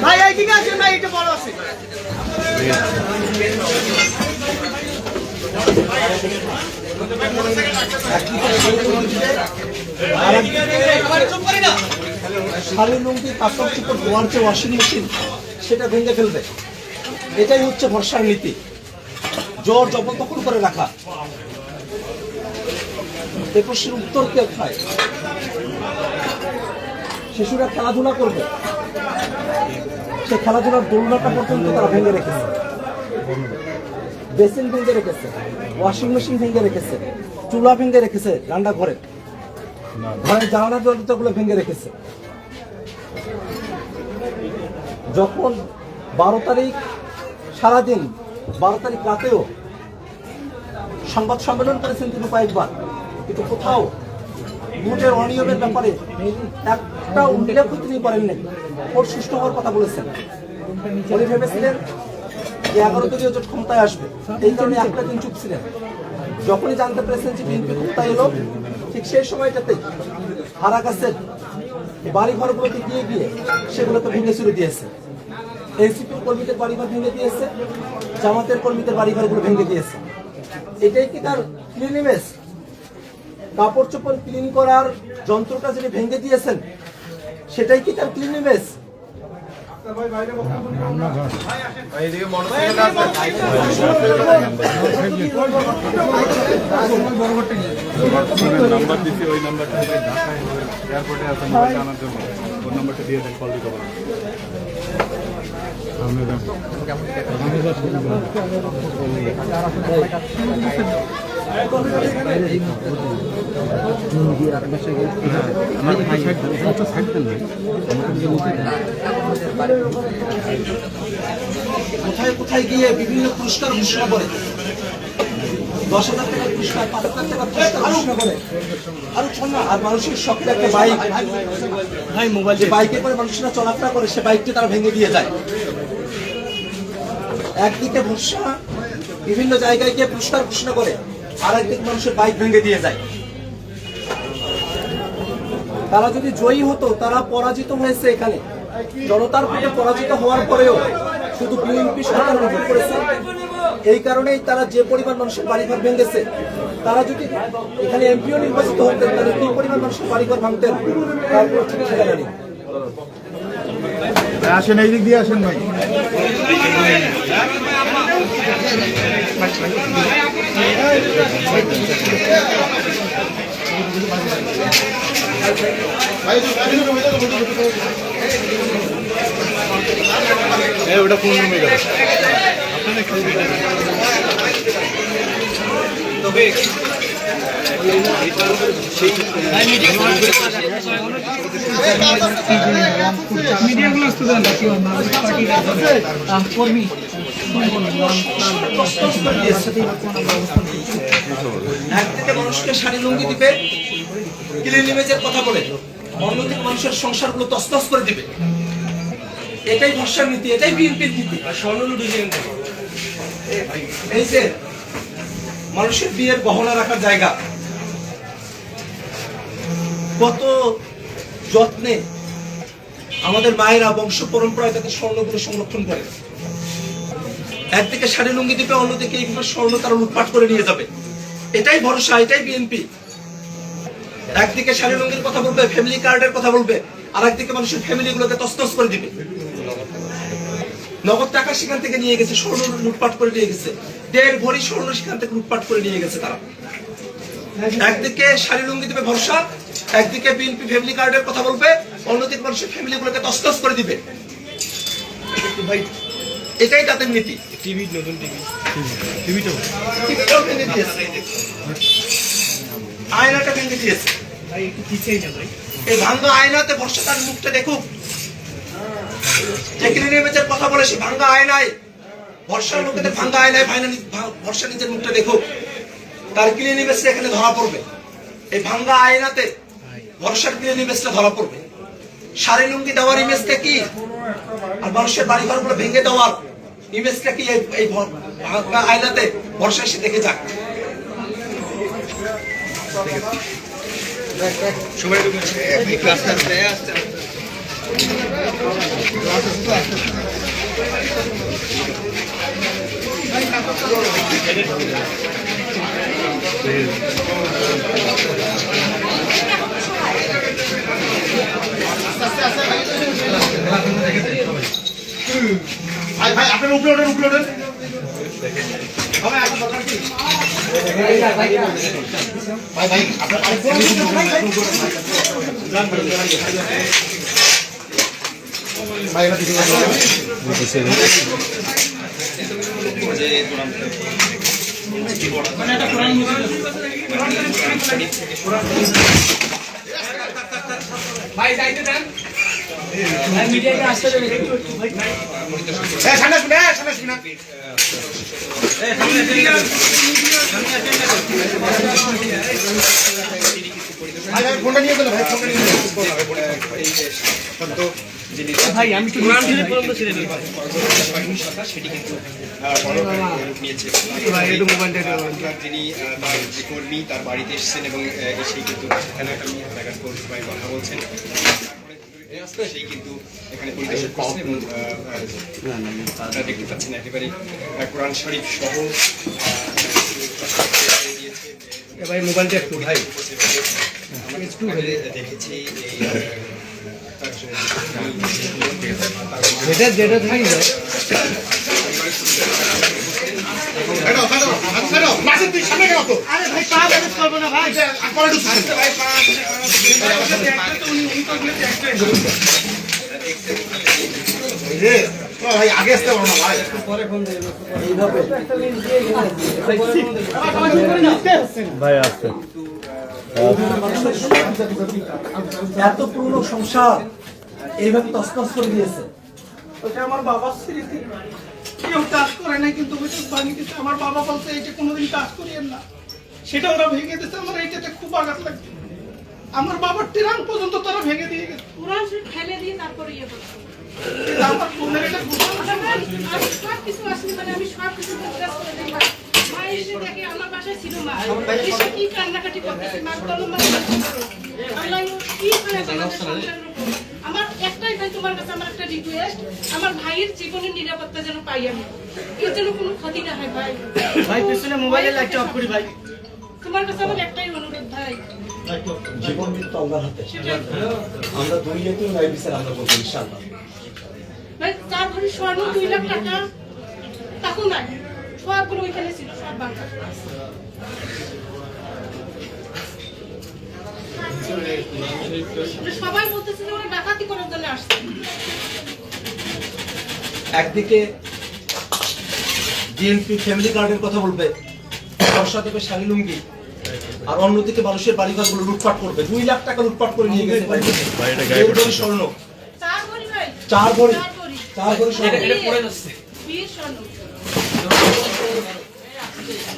ভাই এইদিকে আসেন ভাই, এটা বড় আছে। শাড়ি লুঙ্গি কাপড় চোপড় ধোয়ার যে ওয়াশিং মেশিন সেটা ভেঙে ফেলবে, এটাই হচ্ছে ভরসার নীতি। জোর জবরদখল করে রাখা। এই প্রশ্নের উত্তর কে খায়? শিশুরা খেলাধুলা করবে, সে খেলাধুলার দোলনাটা পর্যন্ত তারা ভেঙে রেখেছে, বেসিন ভেঙে রেখেছে, ওয়াশিং মেশিন ভেঙে রেখেছে, চুলা ভেঙে রেখেছে, রান্না ঘরের জানালা দরজাগুলো ভেঙে রেখেছে। যখন 12 তারিখ সারাদিন, 12 তারিখ রাতেও সংবাদ সম্মেলন করেছেন তিনি কয়েকবার, কিন্তু কোথাও ভোটের অনিয়মের ব্যাপারে একটা উল্লেখ তিনি করেন নাই। ভোট সুষ্ঠু হওয়ার কথা বলেছেন। উনি ভেবেছিলেন যে 11 দলীয় জোট ক্ষমতায় আসবে, এই কারণে একটা দিন চুপ ছিলেন। যখনই জানতে পেরেছেন যে বিএনপি ক্ষমতায় এলো, ঠিক সেই সময়টাতেই হারা গাছের বাড়ি ঘরগুলোতে গিয়ে গিয়ে সেগুলোকে ভেঙে চুরে দিয়েছে। এনসিপির কর্মীদের বাড়িঘর ভেঙে দিয়েছে, জামাতের কর্মীদের বাড়িঘরগুলো ভেঙে দিয়েছে। এটাই কি তার ক্লিন ইমেজ? কাপড় চোপড় ক্লিন করার যন্ত্রটা যিনি ভেঙে দিয়েছেন, সেটাই কি তার ক্লিন ইমেজ? নাম্বার দিচ্ছি, ওই নাম্বারটা এয়ারপোর্টে আছে, জানার জন্য ওই নাম্বারটা দিয়ে দেন, কল দিতে পারেন। কোথায় কোথায় গিয়ে বিভিন্ন পুরস্কার ঘোষণা করে, 10,000 টাকার পুরস্কার, 5,000 টাকার পুরস্কার ঘোষণা করে। আর মানুষের শখের একটা বাইক, যে বাইকে করে মানুষরা চলাফেরা করে, সে বাইকটি তারা ভেঙে দিয়ে যায়। একদিকে ভরসা বিভিন্ন জায়গায় গিয়ে পুরস্কার ঘোষণা করে, আর একদিকে মানুষের বাইক ভেঙে দিয়ে যায়। তারা যদি জয়ী হতো, তারা পরাজিত হয়েছে এখানে জনতার ভোটে পরাজিত হওয়ার পরেও শুধু বিএনপি সরকার গঠন করেছে। এই কারণেই তারা যে পরিমাণ মানুষের বাড়িঘর ভেঙেছে, তারা যদি এখানে এমপিও নির্বাচিত হতেন, তাহলে কি পরিমাণ মানুষের বাড়িঘর ভাঙতেন তারপর ঠিক ঠিকানা নেই। আসেন, এই দিক দিয়ে আসেন ভাই। ওটা কোন রুমে গেল? একদিকে মানুষকে শাড়ি লুঙ্গি দিবে, ক্লিন ইমেজের কথা বলে, অন্যদিকে মানুষের সংসারগুলো তছনছ করে দিবে। এটাই ভরসার নীতি, এটাই বিএনপির নীতি। এই যে মানুষের বিয়ের গহনা রাখার জায়গা, কত যত্নে আমাদের মায়েরা বংশ পরম্পরায় তাদের স্বর্ণগুলো সংরক্ষণ করে। একদিকে শাড়ি লুঙ্গি দিবে, অন্যদিকে এইভাবে স্বর্ণ তারা লুটপাট করে নিয়ে যাবে। এটাই ভরসা, এটাই বিএনপি। একদিকে শাড়ি লুঙ্গির কথা বলবে, ফ্যামিলি কার্ডের কথা বলবে, আর একদিকে মানুষের ফ্যামিলি গুলোকে তছনছ করে দিবে। নগদ টাকা সেখান থেকে নিয়ে গেছে, স্বর্ণ লুটপাট করে নিয়ে গেছে, 1.5 ভরি স্বর্ণ সেখান থেকে লুটপাট করে নিয়ে গেছে তারা। একদিকে শাড়ি লুঙ্গি দিবে ভরসা, একদিকে বিএনপি ফ্যামিলি কার্ডের কথা বলবে, অন্যদিকে মানুষের ফ্যামিলি গুলোকে তছনছ করে দিবে। এটাই তাদের নীতি। টিভি, নতুন টিভিটাও ভেঙে দিয়েছে, আয়নাটা ভেঙে দিয়েছে। এই ভাঙ্গা আয়নাতে ভরসা তার মুখটা দেখুক। কথা বলে সে ভাঙ্গা আয়নায়, ভরসার লোকেদের ভাঙ্গা আয়নায় ভরসা নিজের মুখটা দেখুক, তার ক্লিন ইমেজটা এখানে ধরা পড়বে। এই ভাঙ্গা আয়নাতে ভরসার ক্লিন ইমেজটা ধরা পড়বে। শাড়ি লুঙ্গি দেওয়ার ইমেজটা কি, আর মানুষের বাড়িঘর গুলো ভেঙে দেওয়ার ইমেজটা কি এই আয়নাতে ভরসা এসে দেখে যাক। সবাই একটু আস্তে আস্তে আস্তে ভাই ভাই আপনার উপরে ওঠেন উপরে ওঠেন ভাই ভাই আপনার ভাই এটা দিতে ভাই যাইতে দেন ভাই মিডিয়াতে আসতে দেন একটু ভাই সামনে আসুন সামনে আসুন ভাই ভাই ফোনটা নিয়ে গেল ভাই ফোনটা নিয়ে গেল ভাই আমি তো কোরআন শরীফ পড়তে ছিলাম সেটি কিন্তু নিয়েছে যিনি তার যে কর্মী তার বাড়িতে এসেছেন এবং এসেই কিন্তু এখানে একটা জায়গার পরিষেবায় কথা বলছেন সেই কিন্তু এখানে পরিদর্শন করছেন এবং আপনারা দেখতে পাচ্ছেন একেবারে কোরআন শরীফ সহ ভাই মোবাইলটা একটু ভাই আমরা দেখেছি যেটা যেটা থাকি যায় মাসের তুই সামনে কেন তো আরে ভাই পা ব্যালেন্স করবো না ভাই পরে ঢুকছিস ভাই পা ভাই আগে আসতে পারো না ভাই পরে ফোন দেব এইভাবে ভাই আসছে এত পুরনো সংসার এইভাবে তছনছ করে দিয়েছে। ওটা আমার বাবার স্মৃতি কেউ কাজ করে নাই কিন্তু ওইটা ভাঙি দিচ্ছে আমার বাবা বলছে এইটা কোনোদিন কাজ করিয়েন না সেটা ওরা ভেঙে দিচ্ছে আমার এইটাতে খুব আঘাত লাগছে আমার বাবার টিরান পর্যন্ত তারা ভেঙে দিয়ে গেছে কোরআন শরীফ ফেলে দিয়ে তারপরে ইয়ে করছি কিন্তু আমার বোনের এটা আমি সব কিছু আসলে মানে আমি সব কিছু বিশ্বাস করে দিই মা এসে দেখে আমার বাসায় ছিল মা এসে কি কান্নাকাটি করতেছে মা বলো মা আল্লাহ কি করে আমার একটাই ভাই তোমার কাছে আমার একটা রিকোয়েস্ট আমার ভাইয়ের জীবনের নিরাপত্তা যেন পাই আমি এর যেন কোনো ক্ষতি না হয় ভাই ভাই পিছনে মোবাইলের লাইটটা অফ করি ভাই তোমার কাছে আমার একটাই অনুরোধ ভাই জীবন মৃত্যু আল্লাহর হাতে। আমরা দুনিয়াতেও ন্যায় বিচার আমরা করবো ইনশাআল্লাহ। ভাই 4 ভরি স্বর্ণ 2 লাখ টাকা তাকো নাই সবগুলো ওইখানে ছিল সব বাংলা সবাই বলতেছে যে ওরা ডাকাতি করার জন্য আসছে একদিকে বিএনপি ফ্যামিলি কার্ডের কথা বলবে, বর্ষা দেবে শাড়ি লুঙ্গি, আর অন্যদিকে মানুষের বাড়িঘরগুলো লুটপাট করবে। 2 লাখ টাকা লুটপাট করে নিয়ে গেছে দেড় ভরি স্বর্ণ, 4 ভরি ভাই 4 ভরি 4 ভরি স্বর্ণ এটা পড়ে যাচ্ছে বীর স্বর্ণ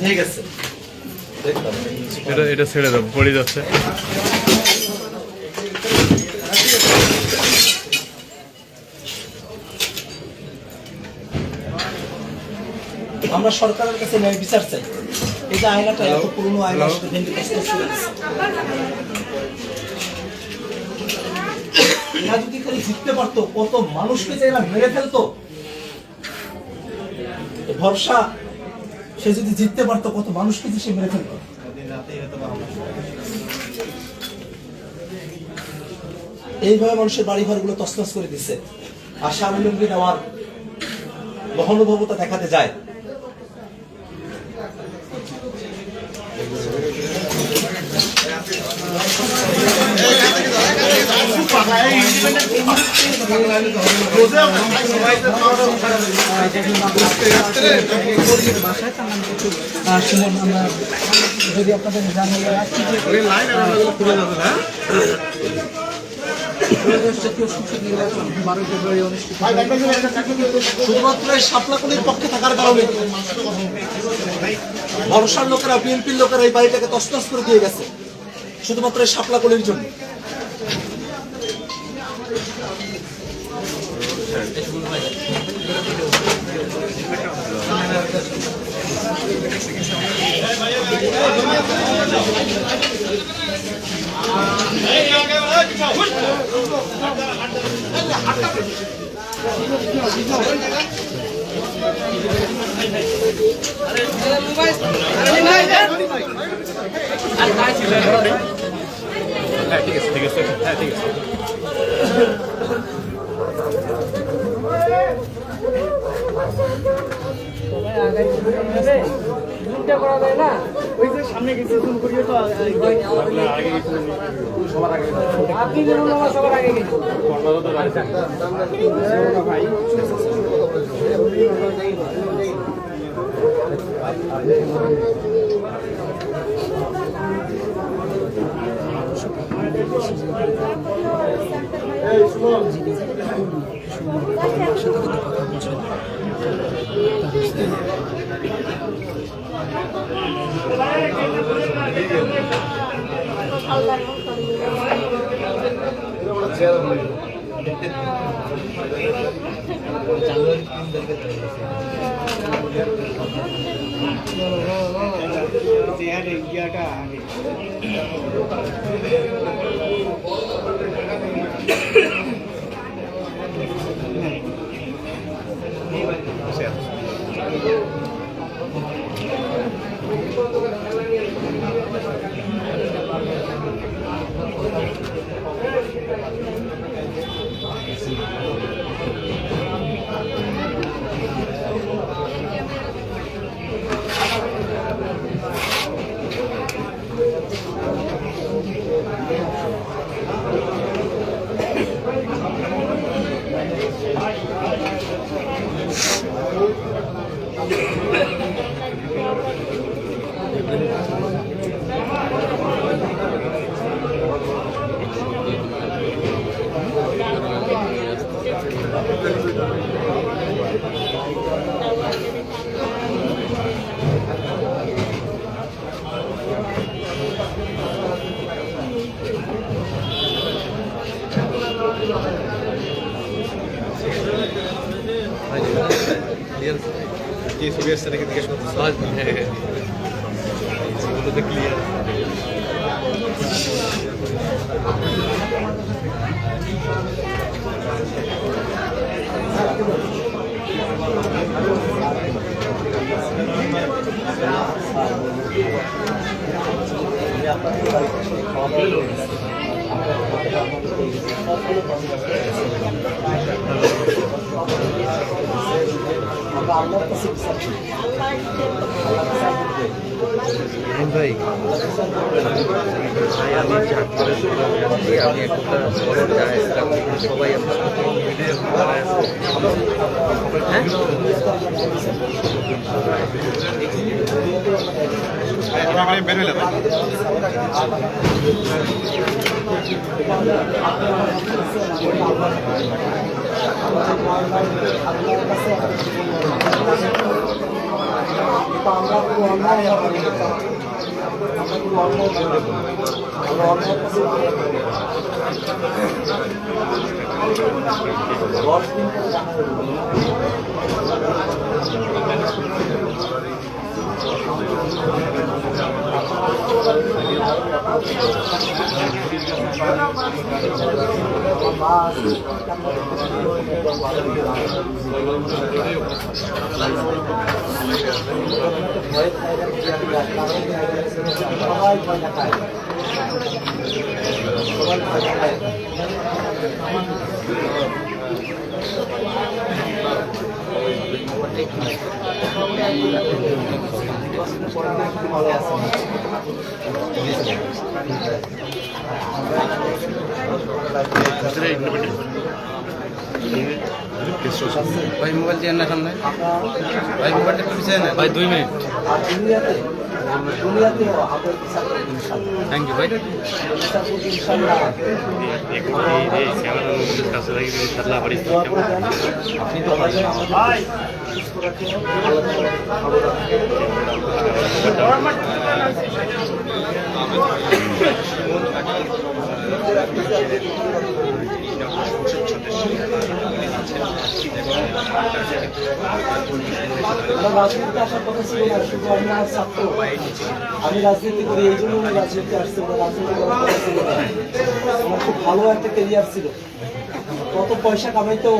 নিয়ে গেছে। এটা ছেড়ে দাও, পড়ে যাচ্ছে। আমরা সরকারের কাছে ন্যায় বিচার চাই। এই যে আয়নাটা এত পুরনো আয়না সেটা ভেঙে তছনছ করে দিচ্ছে। এরা যদি খালি জিততে পারতো কত মানুষকে যে এরা মেরে ফেলতো। ভরসা সে যদি জিততে পারতো কত মানুষকে যে সে মেরে ফেলতো। এইভাবে মানুষের বাড়ি ঘরগুলো তছনছ করে দিচ্ছে। আর স্বাবলম্বী নেওয়ার মহানুভবতা দেখাতে যায়। যদি আপনাদের জানা শুধুমাত্র শাপলাকলির পক্ষে থাকার কারণে ভরসার লোকেরা, বিএনপির লোকেরা এই বাড়িটাকে তছনছ করে দিয়ে গেছে শুধুমাত্র শাপলাকলির জন্য। হ্যাঁ ঠিক আছে ঠিক আছে হ্যাঁ ঠিক আছে কি ছবি আসছে নাকি জিজ্ঞেস করতেছে সেগুলো তো ক্লিয়ার ভাই আমি আমি একটা বড় চাইছিলাম সবাই भाई मोबाइल दिया ना सामने भाई मोबाइल पे पीछे ना भाई 2 मिनट थैंक यू भाई अपनी तो भाई রাজনীতিতে আসার কথা ছিল না, শুধু আমি আর ছাত্র, আমি রাজনীতি করি, এই জন্য আমি রাজনীতি আসছি, রাজনীতি করার কথা ছিল না। আমার খুব ভালো একটা ক্যারিয়ার ছিল, কত পয়সা কামাইতো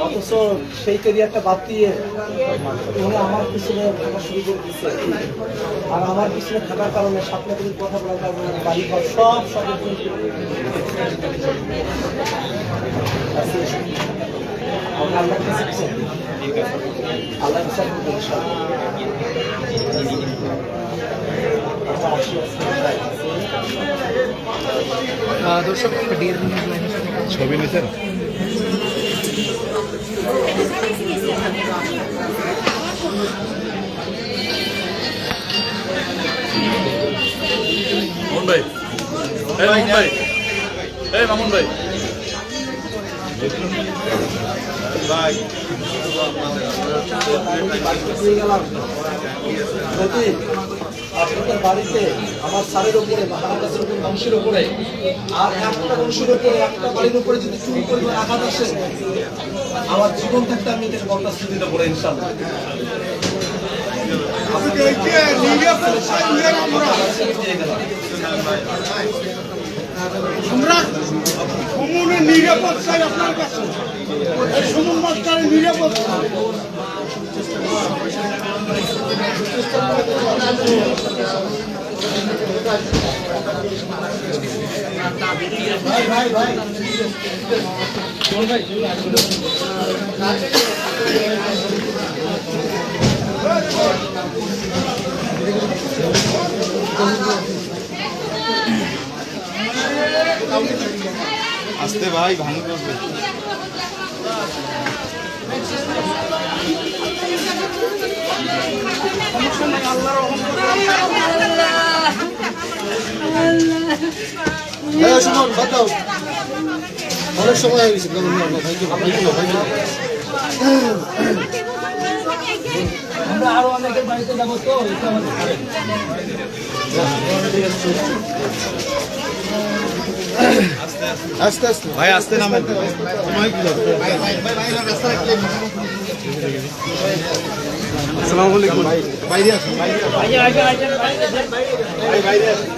অথচ সেই ক্যারিয়ারটা বাদ দিয়ে উনি আমার পিছনে থাকা শুরু করে দিচ্ছে। আর আমার পিছনে থাকার কারণে স্বপ্নগুলির কথা বলার কারণে বাড়ি ঘর সব আল্লাহ বিচার করবেন দর্শক ছবি নিতেন মামুন ভাই, এই মামুন ভাই, এই মামুন ভাই। যদি আপনাদের বাড়িতে আমার স্যারের উপরে বা আমার কাছের উপরে বংশের উপরে আর একটা বংশের উপরে একটা বাড়ির উপরে যদি চুরি পরিমাণ আঘাত আসে, আমার জীবন থাকতে আমি এটাকে বরদাস্ত দিতে পারি ইনশাআল্লাহ। আমরা সুমনের নিরাপদ চাই আপনার কাছে, সুমন মাস্টারের নিরাপদ চাই। আসতে ভাই ভাঙি করবে অনেক সময় হয়ে গেছে আমরা আরো অনেকের বাড়িতে যাবো তো আস্তে আস্তে ভাই আসতে নামেন সময় কি লাগবে আসসালামু আলাইকুম বাইরে আসুন বাইরে আসুন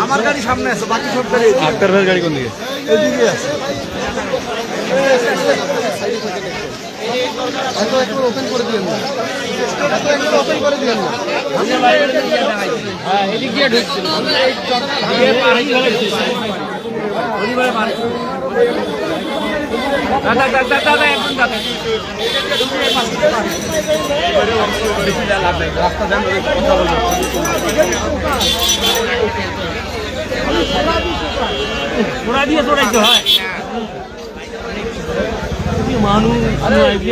আমার গাড়ি সামনে আছে, বাকি সব গাড়ি আক্তার ভাইয়ের গাড়ি কোন দিকে এদিকে আছে। ওপেন করে দিলেন না, ওপেন করে দিলেন না। এদিক দিয়ে ঢুকছিল দাদা দাদা দাদা একদম দাদা রাস্তা জান কথা বলবো ওরা দিয়ে চড়াইতে হয় মানুষ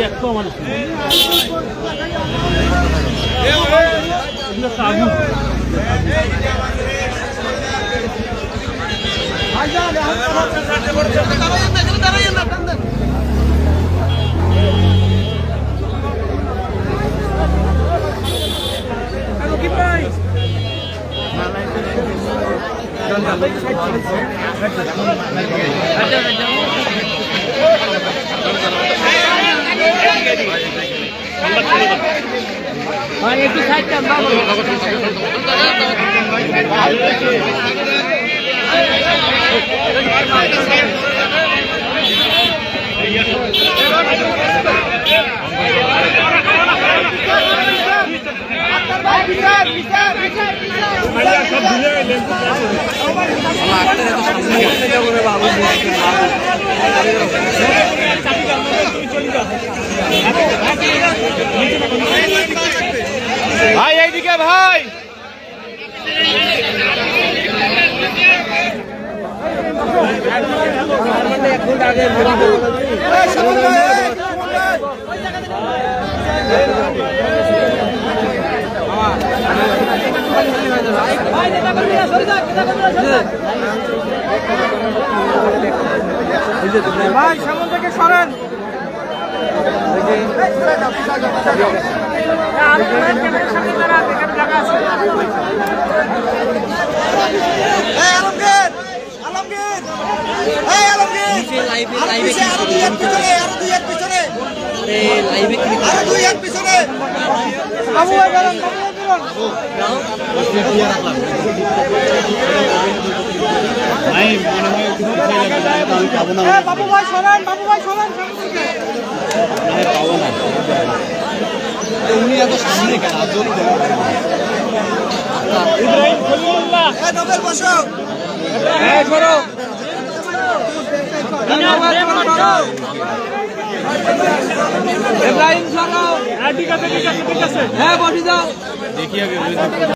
একটা মানুষ একটু সাইড ভাই এইদিকে ভাই ভাই সামনে থেকে সরেন লাইভে বাবু ভাই সরেন, বাবু ভাই সরেন। উনি এত সামনে কেন? ঠিক আছে, ঠিক আছে, ঠিক আছে। হ্যাঁ, বসে যাও।